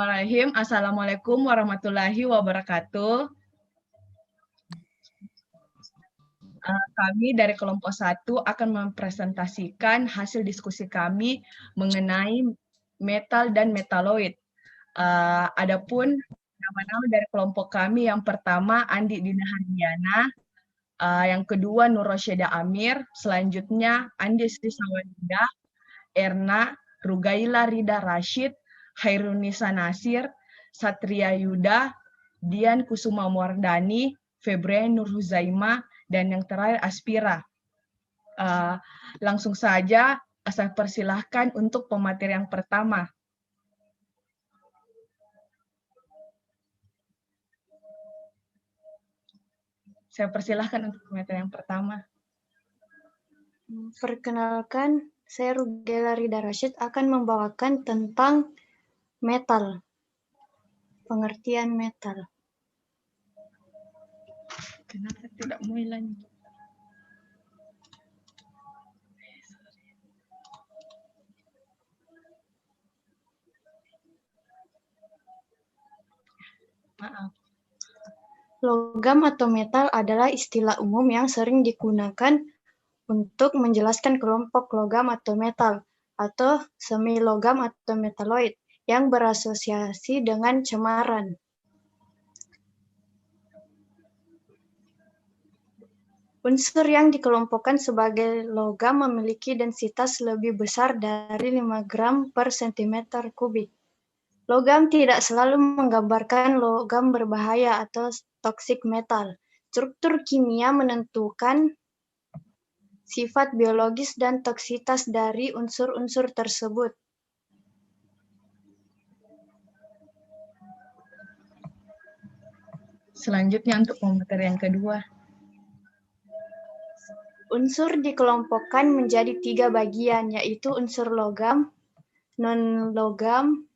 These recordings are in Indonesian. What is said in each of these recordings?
Bismillahirrahmanirrahim. Assalamualaikum warahmatullahi wabarakatuh. Kami dari kelompok 1 akan mempresentasikan hasil diskusi kami mengenai metal dan metaloid. Adapun nama-nama dari kelompok kami, yang pertama Andi Dina Hardiana, yang kedua Nur Rosyida Amir, selanjutnya Andi Sri Sawanida, Erna, Rugaila Rida Rashid, Hairunisa Nasir, Satria Yuda, Dian Kusuma Wardani, Febrian Nur Huzaima, dan yang terakhir Aspira. Langsung saja saya persilahkan untuk pemateri yang pertama. Saya persilahkan untuk pemateri yang pertama. Perkenalkan, saya Rugaila Rida Rashid akan membawakan tentang metal, pengertian metal. Kenapa tidak mulai? Maaf. Logam atau metal adalah istilah umum yang sering digunakan untuk menjelaskan kelompok logam atau metal, atau semi-logam atau metaloid, yang berasosiasi dengan cemaran. Unsur yang dikelompokkan sebagai logam memiliki densitas lebih besar dari 5 gram per cm kubik. Logam tidak selalu menggambarkan logam berbahaya atau toxic metal. Struktur kimia menentukan sifat biologis dan toksitas dari unsur-unsur tersebut. Selanjutnya untuk pemateri yang kedua. Unsur dikelompokkan menjadi 3 bagian, yaitu unsur logam, non-logam,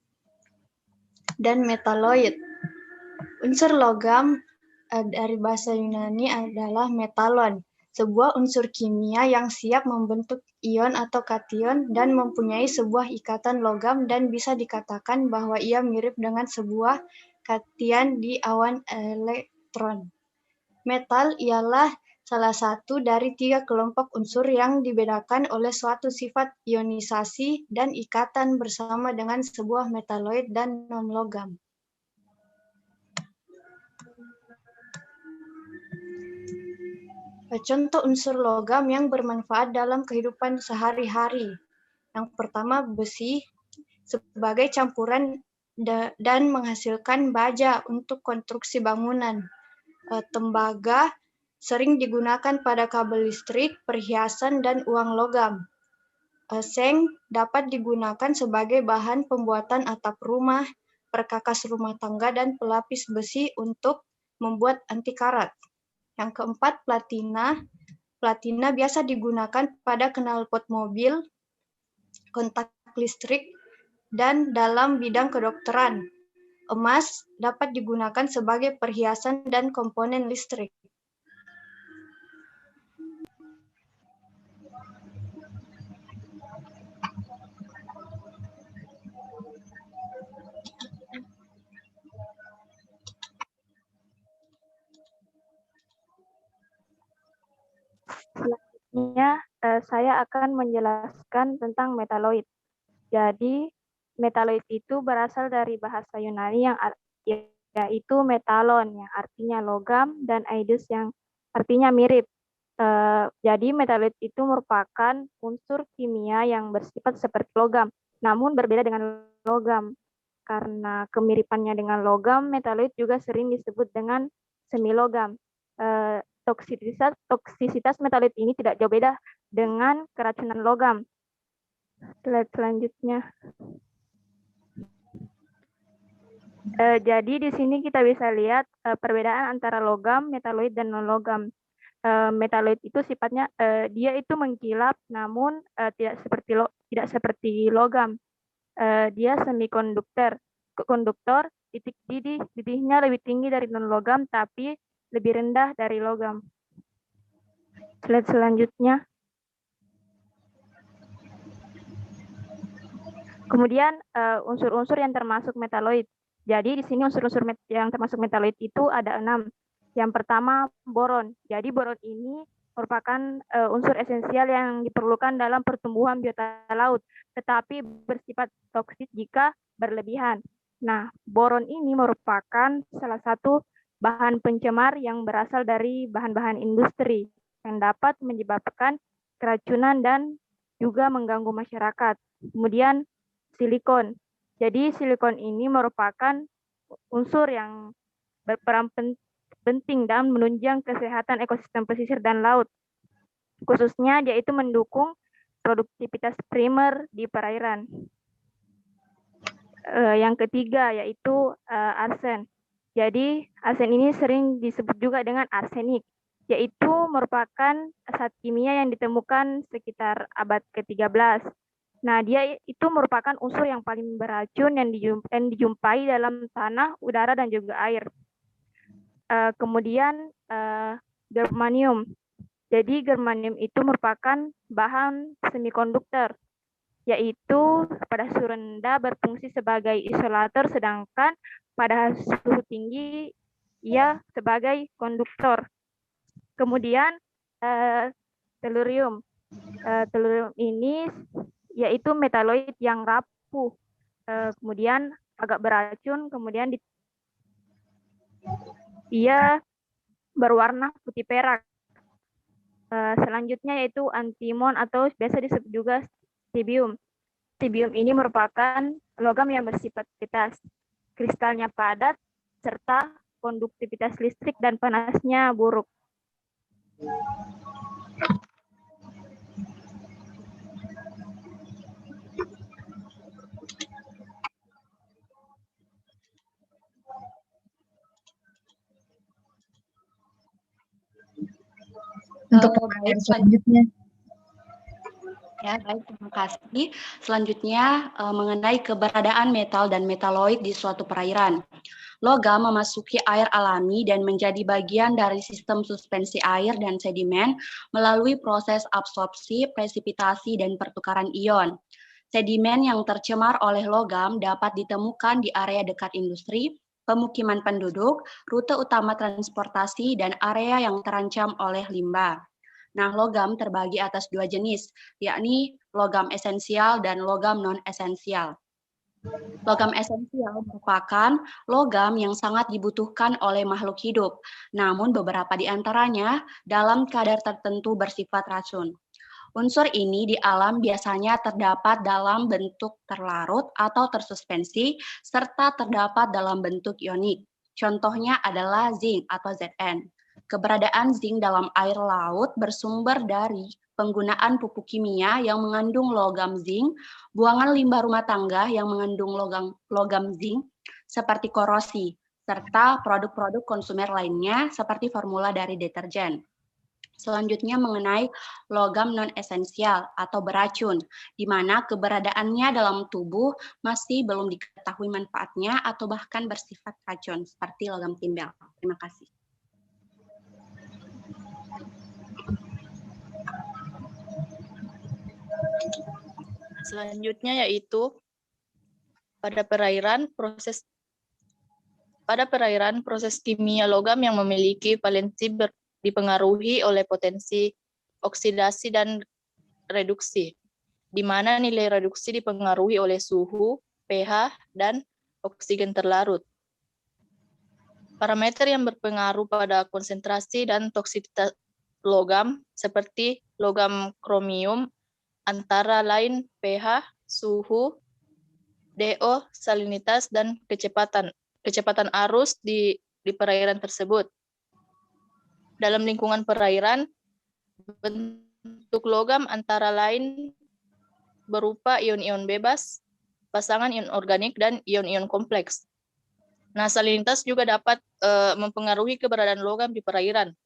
dan metaloid. Unsur logam dari bahasa Yunani adalah metalon, sebuah unsur kimia yang siap membentuk ion atau kation dan mempunyai sebuah ikatan logam dan bisa dikatakan bahwa ia mirip dengan sebuah kation di awan elektron. Metal ialah salah satu dari 3 kelompok unsur yang dibedakan oleh suatu sifat ionisasi dan ikatan bersama dengan sebuah metaloid dan non-logam. Contoh unsur logam yang bermanfaat dalam kehidupan sehari-hari. Yang pertama, besi sebagai campuran dan menghasilkan baja untuk konstruksi bangunan. Tembaga sering digunakan pada kabel listrik, perhiasan, dan uang logam. Seng dapat digunakan sebagai bahan pembuatan atap rumah, perkakas rumah tangga, dan pelapis besi untuk membuat anti karat. Yang keempat, platina. Platina biasa digunakan pada knalpot mobil, kontak listrik, dan dalam bidang kedokteran. Emas dapat digunakan sebagai perhiasan dan komponen listrik. Selanjutnya, saya akan menjelaskan tentang metaloid. Jadi, metaloid itu berasal dari bahasa Yunani yaitu metalon, yang artinya logam, dan eidos yang artinya mirip. Jadi, metaloid itu merupakan unsur kimia yang bersifat seperti logam, namun berbeda dengan logam. Karena kemiripannya dengan logam, metaloid juga sering disebut dengan semilogam. Toksisitas metaloid ini tidak jauh beda dengan keracunan logam. Slide selanjutnya. Jadi di sini kita bisa lihat perbedaan antara logam, metaloid, dan non-logam. Metaloid itu sifatnya dia itu mengkilap, namun tidak seperti logam. Dia semikonduktor. Konduktor, titiknya lebih tinggi dari non-logam, tapi lebih rendah dari logam. Slide selanjutnya. Kemudian unsur-unsur yang termasuk metaloid. Jadi di sini unsur-unsur yang termasuk metaloid itu ada 6. Yang pertama boron. Jadi boron ini merupakan unsur esensial yang diperlukan dalam pertumbuhan biota laut, tetapi bersifat toksik jika berlebihan. Nah, boron ini merupakan salah satu bahan pencemar yang berasal dari bahan-bahan industri yang dapat menyebabkan keracunan dan juga mengganggu masyarakat. Kemudian silikon. Jadi silikon ini merupakan unsur yang berperan penting dalam menunjang kesehatan ekosistem pesisir dan laut. Khususnya dia itu mendukung produktivitas primer di perairan. Yang ketiga yaitu arsen. Jadi arsen ini sering disebut juga dengan arsenik, yaitu merupakan zat kimia yang ditemukan sekitar abad ke-13. Nah, dia itu merupakan unsur yang paling beracun yang dijumpai dalam tanah, udara, dan juga air. Kemudian germanium. Jadi germanium itu merupakan bahan semikonduktor, yaitu pada suhu rendah berfungsi sebagai isolator, sedangkan pada suhu tinggi ia sebagai konduktor. Kemudian tellurium. Tellurium ini yaitu metaloid yang rapuh, kemudian agak beracun, kemudian ia berwarna putih perak. Selanjutnya yaitu antimon atau biasa disebut juga stibium. Stibium ini merupakan logam yang bersifat tetas, kristalnya padat, serta konduktivitas listrik dan panasnya buruk. Untuk pertanyaan selanjutnya. Ya, baik, terima kasih. Selanjutnya mengenai keberadaan metal dan metaloid di suatu perairan. Logam memasuki air alami dan menjadi bagian dari sistem suspensi air dan sedimen melalui proses absorpsi, presipitasi, dan pertukaran ion. Sedimen yang tercemar oleh logam dapat ditemukan di area dekat industri, pemukiman penduduk, rute utama transportasi, dan area yang terancam oleh limbah. Nah, logam terbagi atas 2 jenis, yakni logam esensial dan logam non-esensial. Logam esensial merupakan logam yang sangat dibutuhkan oleh makhluk hidup, namun beberapa di antaranya dalam kadar tertentu bersifat racun. Unsur ini di alam biasanya terdapat dalam bentuk terlarut atau tersuspensi, serta terdapat dalam bentuk ionik. Contohnya adalah zinc atau Zn. Keberadaan zinc dalam air laut bersumber dari penggunaan pupuk kimia yang mengandung logam zinc, buangan limbah rumah tangga yang mengandung logam zinc, seperti korosi, serta produk-produk konsumer lainnya seperti formula dari deterjen. Selanjutnya mengenai logam non-esensial atau beracun, di mana keberadaannya dalam tubuh masih belum diketahui manfaatnya atau bahkan bersifat racun, seperti logam timbel. Terima kasih. Selanjutnya yaitu pada perairan proses kimia logam yang memiliki valensi dipengaruhi oleh potensi oksidasi dan reduksi, di mana nilai reduksi dipengaruhi oleh suhu, pH, dan oksigen terlarut. Parameter yang berpengaruh pada konsentrasi dan toksisitas logam seperti logam kromium antara lain pH, suhu, DO, salinitas, dan kecepatan arus di perairan tersebut. Dalam lingkungan perairan, bentuk logam antara lain berupa ion-ion bebas, pasangan ion organik, dan ion-ion kompleks. Nah, salinitas juga dapat mempengaruhi keberadaan logam di perairan.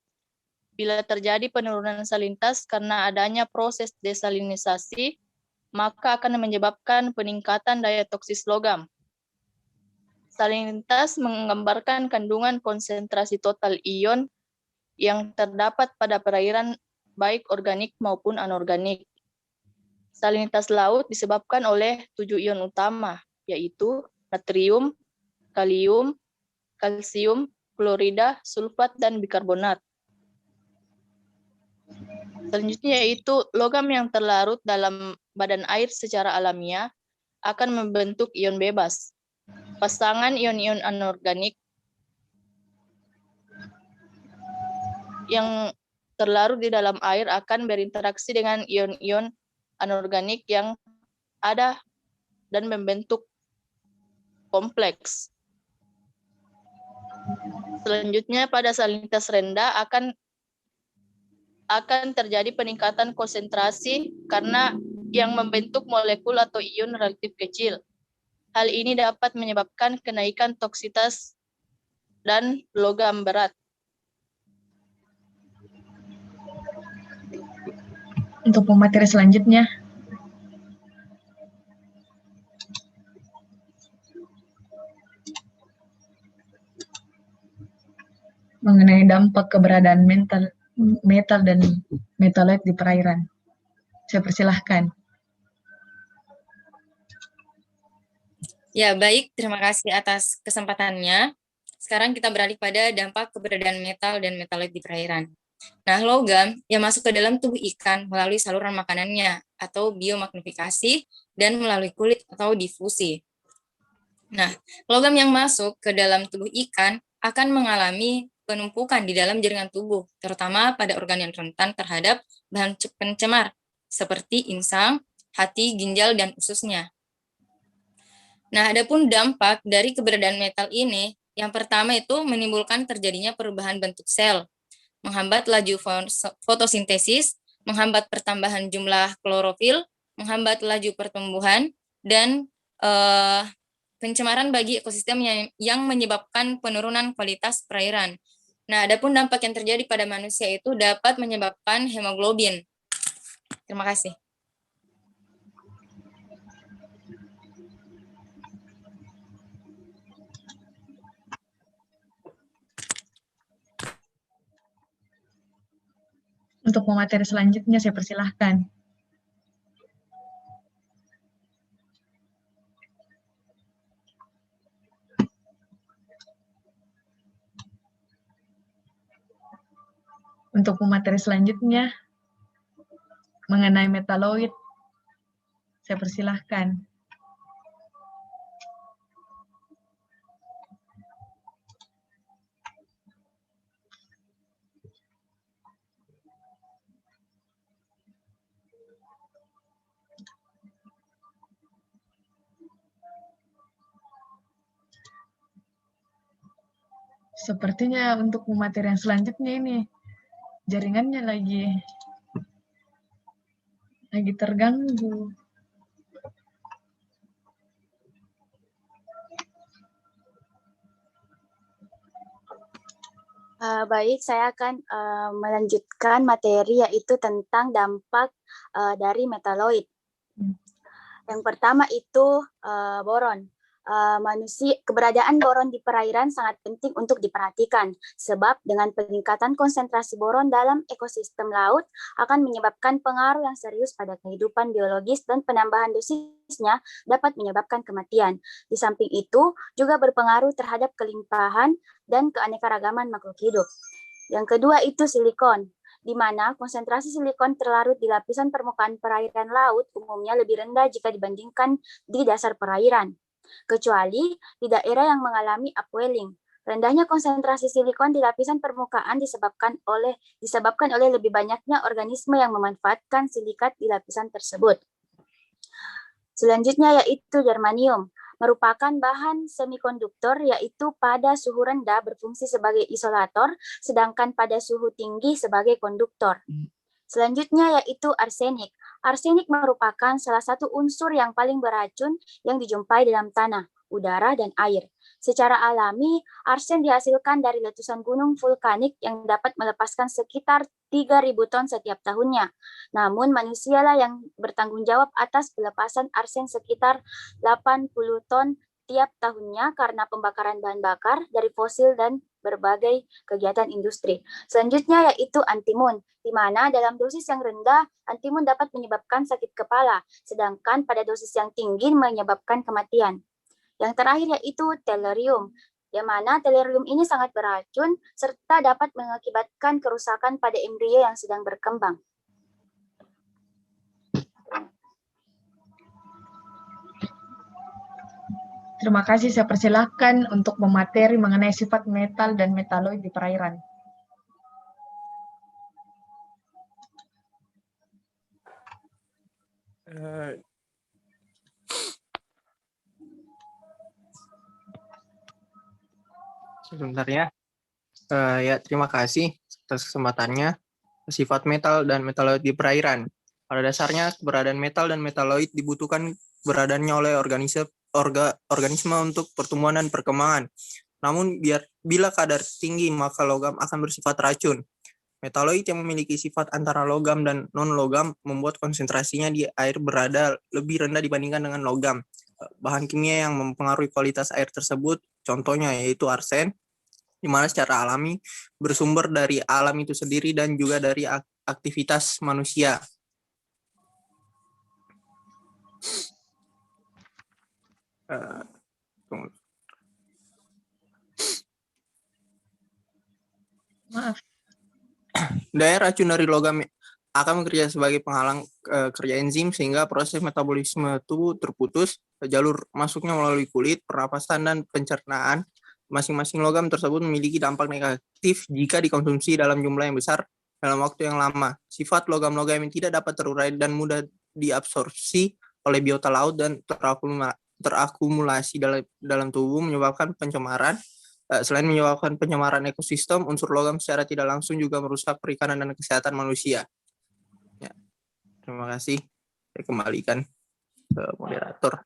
Bila terjadi penurunan salinitas karena adanya proses desalinisasi, maka akan menyebabkan peningkatan daya toksis logam. Salinitas menggambarkan kandungan konsentrasi total ion yang terdapat pada perairan baik organik maupun anorganik. Salinitas laut disebabkan oleh 7 ion utama, yaitu natrium, kalium, kalsium, klorida, sulfat, dan bikarbonat. Selanjutnya yaitu logam yang terlarut dalam badan air secara alamiah akan membentuk ion bebas. Pasangan ion-ion anorganik yang terlarut di dalam air akan berinteraksi dengan ion-ion anorganik yang ada dan membentuk kompleks. Selanjutnya pada salinitas rendah akan terjadi peningkatan konsentrasi karena yang membentuk molekul atau ion relatif kecil. Hal ini dapat menyebabkan kenaikan toksitas dan logam berat. Untuk pemateri selanjutnya, mengenai dampak keberadaan metal dan metaloid di perairan. Saya persilahkan. Ya, baik. Terima kasih atas kesempatannya. Sekarang kita beralih pada dampak keberadaan metal dan metaloid di perairan. Nah, logam yang masuk ke dalam tubuh ikan melalui saluran makanannya atau biomagnifikasi dan melalui kulit atau difusi. Nah, logam yang masuk ke dalam tubuh ikan akan mengalami penumpukan di dalam jaringan tubuh, terutama pada organ yang rentan terhadap bahan pencemar, seperti insang, hati, ginjal, dan ususnya. Nah, adapun dampak dari keberadaan metal ini, yang pertama itu menimbulkan terjadinya perubahan bentuk sel, menghambat laju fotosintesis, menghambat pertambahan jumlah klorofil, menghambat laju pertumbuhan, dan pencemaran bagi ekosistem yang menyebabkan penurunan kualitas perairan. Nah, adapun dampak yang terjadi pada manusia itu dapat menyebabkan hemoglobin. Terima kasih. Untuk pemateri selanjutnya, saya persilahkan. Untuk pemateri selanjutnya, mengenai metaloid, saya persilahkan. Sepertinya untuk pemateri yang selanjutnya ini, jaringannya lagi terganggu. Baik, saya akan melanjutkan materi yaitu tentang dampak dari metaloid. Yang pertama itu boron. Keberadaan boron di perairan sangat penting untuk diperhatikan, sebab dengan peningkatan konsentrasi boron dalam ekosistem laut akan menyebabkan pengaruh yang serius pada kehidupan biologis dan penambahan dosisnya dapat menyebabkan kematian. Di samping itu, juga berpengaruh terhadap kelimpahan dan keanekaragaman makhluk hidup. Yang kedua itu silikon, di mana konsentrasi silikon terlarut di lapisan permukaan perairan laut umumnya lebih rendah jika dibandingkan di dasar perairan, kecuali di daerah yang mengalami upwelling. Rendahnya konsentrasi silikon di lapisan permukaan disebabkan oleh lebih banyaknya organisme yang memanfaatkan silikat di lapisan tersebut. Selanjutnya yaitu germanium, merupakan bahan semikonduktor yaitu pada suhu rendah berfungsi sebagai isolator, sedangkan pada suhu tinggi sebagai konduktor. Selanjutnya yaitu arsenik. Arsenik merupakan salah satu unsur yang paling beracun yang dijumpai dalam tanah, udara, dan air. Secara alami, arsen dihasilkan dari letusan gunung vulkanik yang dapat melepaskan sekitar 3.000 ton setiap tahunnya. Namun manusialah yang bertanggung jawab atas pelepasan arsen sekitar 80 ton tiap tahunnya karena pembakaran bahan bakar dari fosil dan berbagai kegiatan industri. Selanjutnya yaitu antimun, di mana dalam dosis yang rendah, antimun dapat menyebabkan sakit kepala, sedangkan pada dosis yang tinggi menyebabkan kematian. Yang terakhir yaitu tellurium, yang mana tellurium ini sangat beracun serta dapat mengakibatkan kerusakan pada embrio yang sedang berkembang. Terima kasih, saya persilahkan untuk memateri mengenai sifat metal dan metaloid di perairan. Sebentar ya. Ya, terima kasih atas kesempatannya. Sifat metal dan metaloid di perairan. Pada dasarnya, keberadaan metal dan metaloid dibutuhkan keberadaannya oleh organisme untuk pertumbuhan dan perkembangan. Namun, bila kadar tinggi, maka logam akan bersifat racun. Metaloid yang memiliki sifat antara logam dan non-logam membuat konsentrasinya di air berada lebih rendah dibandingkan dengan logam. Bahan kimia yang mempengaruhi kualitas air tersebut, contohnya yaitu arsen, di mana secara alami bersumber dari alam itu sendiri dan juga dari aktivitas manusia. Maaf. Daya racun dari logam akan bekerja sebagai penghalang kerja enzim sehingga proses metabolisme tubuh terputus. Jalur masuknya melalui kulit, pernapasan, dan pencernaan. Masing-masing logam tersebut memiliki dampak negatif jika dikonsumsi dalam jumlah yang besar dalam waktu yang lama. Sifat logam-logam yang tidak dapat terurai dan mudah diabsorpsi oleh biota laut dan terakumulasi dalam tubuh menyebabkan pencemaran. Selain menyebabkan pencemaran ekosistem, unsur logam secara tidak langsung juga merusak perikanan dan kesehatan manusia. Ya, terima kasih. Saya kembalikan ke moderator.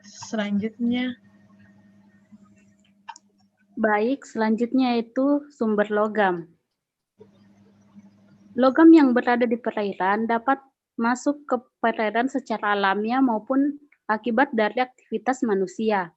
Selanjutnya. Baik, selanjutnya itu sumber logam. Logam yang berada di perairan dapat masuk ke perairan secara alamiah maupun akibat dari aktivitas manusia.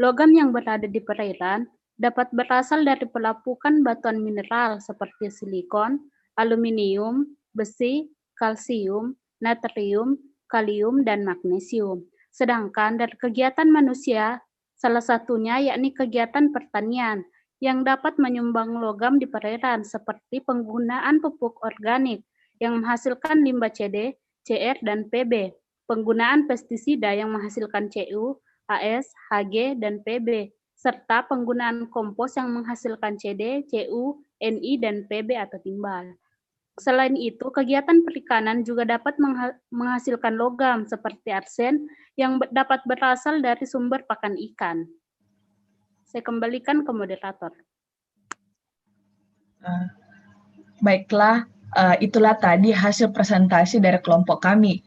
Logam yang berada di perairan dapat berasal dari pelapukan batuan mineral seperti silikon, aluminium, besi, kalsium, natrium, kalium, dan magnesium. Sedangkan dari kegiatan manusia, salah satunya yakni kegiatan pertanian yang dapat menyumbang logam di perairan seperti penggunaan pupuk organik yang menghasilkan limbah CD, CR, dan PB, penggunaan pestisida yang menghasilkan CU, AS, HG, dan PB, serta penggunaan kompos yang menghasilkan CD, CU, NI, dan PB atau timbal. Selain itu, kegiatan perikanan juga dapat menghasilkan logam seperti arsen yang dapat berasal dari sumber pakan ikan. Saya kembalikan ke moderator. Baiklah, itulah tadi hasil presentasi dari kelompok kami.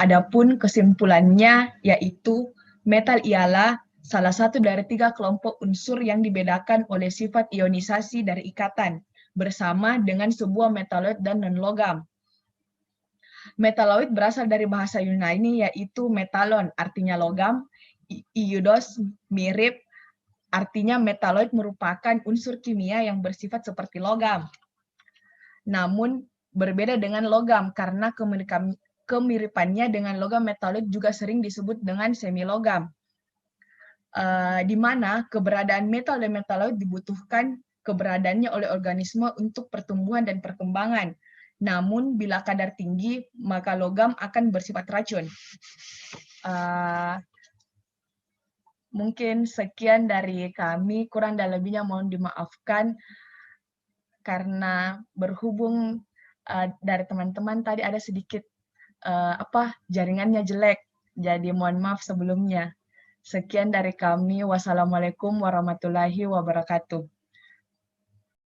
Adapun kesimpulannya yaitu metal ialah salah satu dari 3 kelompok unsur yang dibedakan oleh sifat ionisasi dari ikatan bersama dengan sebuah metaloid dan non-logam. Metaloid berasal dari bahasa Yunani yaitu metalon, artinya logam, iudos, mirip, artinya metaloid merupakan unsur kimia yang bersifat seperti logam. Namun berbeda dengan logam karena kemiripannya dengan logam metaloid juga sering disebut dengan semilogam. Di mana keberadaan metal dan metaloid dibutuhkan keberadaannya oleh organisme untuk pertumbuhan dan perkembangan. Namun bila kadar tinggi, maka logam akan bersifat racun. Mungkin sekian dari kami, kurang dan lebihnya mohon dimaafkan karena berhubung dari teman-teman tadi ada sedikit jaringannya jelek, jadi mohon maaf sebelumnya. Sekian dari kami, wassalamualaikum warahmatullahi wabarakatuh.